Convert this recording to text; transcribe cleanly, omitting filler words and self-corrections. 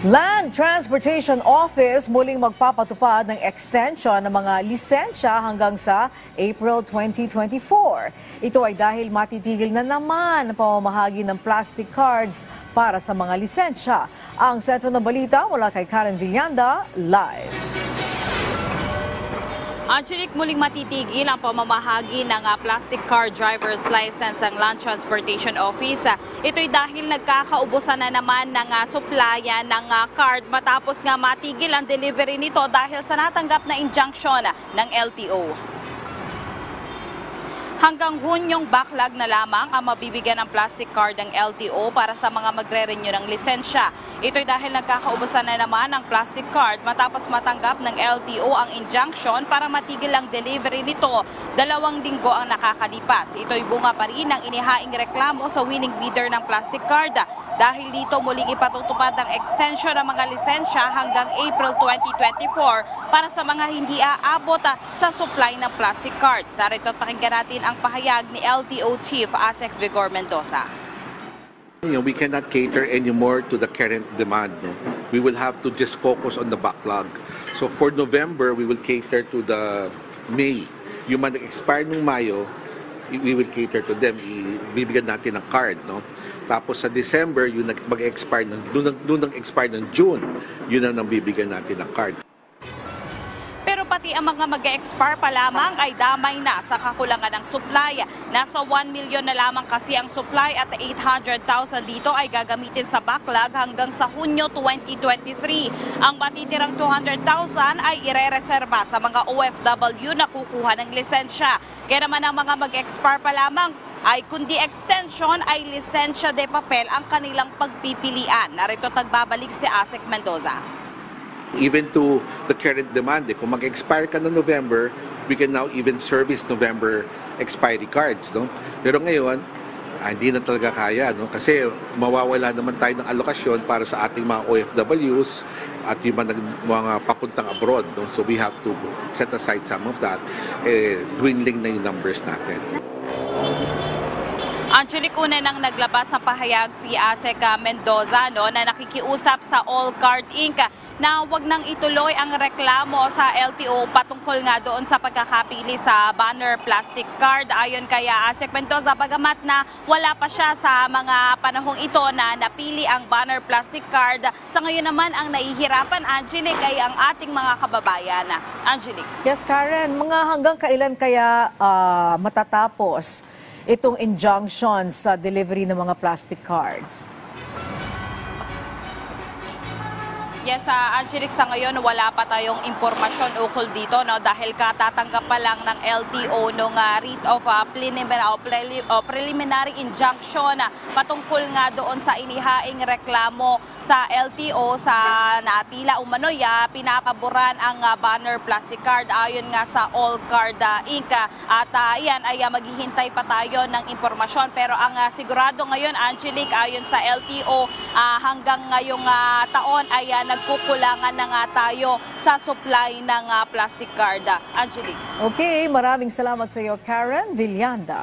Land Transportation Office muling magpapatupad ng extension ng mga lisensya hanggang sa April 2024. Ito ay dahil matitigil na naman ang pamamahagi ng plastic cards para sa mga lisensya. Ang sentro ng balita mula kay Karen Villanda, live. Angelic, muling matitigil ang pamamahagi ng plastic car driver's license ng Land Transportation Office. Ito'y dahil nagkakaubusan na naman ng supplyan ng card matapos nga matigil ang delivery nito dahil sa natanggap na injunction ng LTO. Hanggang Hunyong backlog na lamang ang mabibigyan ng plastic card ng LTO para sa mga magre-renew ng lisensya. Ito'y dahil nagkakaubusan na naman ang plastic card matapos matanggap ng LTO ang injunction para matigil ang delivery nito 2 linggo ang nakakalipas. Ito'y bunga pa rin ng inihaing reklamo sa winning bidder ng plastic card. Dahil dito muling ipatutupad ang extension ng mga lisensya hanggang April 2024 para sa mga hindi aabot sa supply ng plastic cards. Narito pakinggan natin ang pahayag ni LTO Chief Asek Vigor Mendoza. We cannot cater anymore to the current demand. We will have to just focus on the backlog. So for November, we will cater to the May. Yung man nag-expire ng Mayo, we will cater to them. Ibibigyan natin ng card, no? Tapos sa December, yung mag-expire doon nag-expire ng June, yun ang bibigyan natin ng card. Pero pati ang mga mag-expire pa lamang ay damay na sa kakulangan ng supply. Nasa 1 million na lamang kasi ang supply at 800,000 dito ay gagamitin sa backlog hanggang sa Hunyo 2023. Ang matitirang 200,000 ay irereserba sa mga OFW na kukuha ng lisensya. Kaya naman ang mga mag-expire pa lamang ay kundi extension ay lisensya de papel ang kanilang pagpipilian. Narito tagbabalik si Asek Mendoza. Even to the current demand, kung mag-expire ka noong November, we can now even service November expiry cards, no? Pero ngayon, hindi na talaga kaya, no? Kasi mawawala naman tayo ng alokasyon para sa ating mga OFWs at yung mga papuntang abroad, no? So we have to set aside some of that. Dwindling na yung numbers natin. Angelic, una nang naglabas sa pahayag si Asek Mendoza, no, na nakikiusap sa All Card Inc. na wag nang ituloy ang reklamo sa LTO patungkol nga doon sa pagkakapili sa banner plastic card. Ayon kay Asek Mendoza, bagamat na wala pa siya sa mga panahong ito na napili ang banner plastic card, sa ngayon naman ang nahihirapan, Angelic, ay ang ating mga kababayan. Angelic. Yes, Karen, mga hanggang kailan kaya matatapos itong injunction sa delivery ng mga plastic cards? Yes, Angelic, sa ngayon wala pa tayong impormasyon ukol dito, no, dahil katatanggap pa lang ng LTO nung writ of preliminary injunction patungkol nga doon sa inihaing reklamo sa LTO sa natila umano'y pinapaboran ang banner plastic card ayon nga sa All Card Inc. At iyan ay maghihintay pa tayo ng impormasyon, pero ang sigurado ngayon, Angelic, ayon sa LTO, hanggang ngayong taon ay nagkukulangan na nga tayo sa supply ng plastic card. Angelique. Okay, maraming salamat sa iyo, Karen Villanda.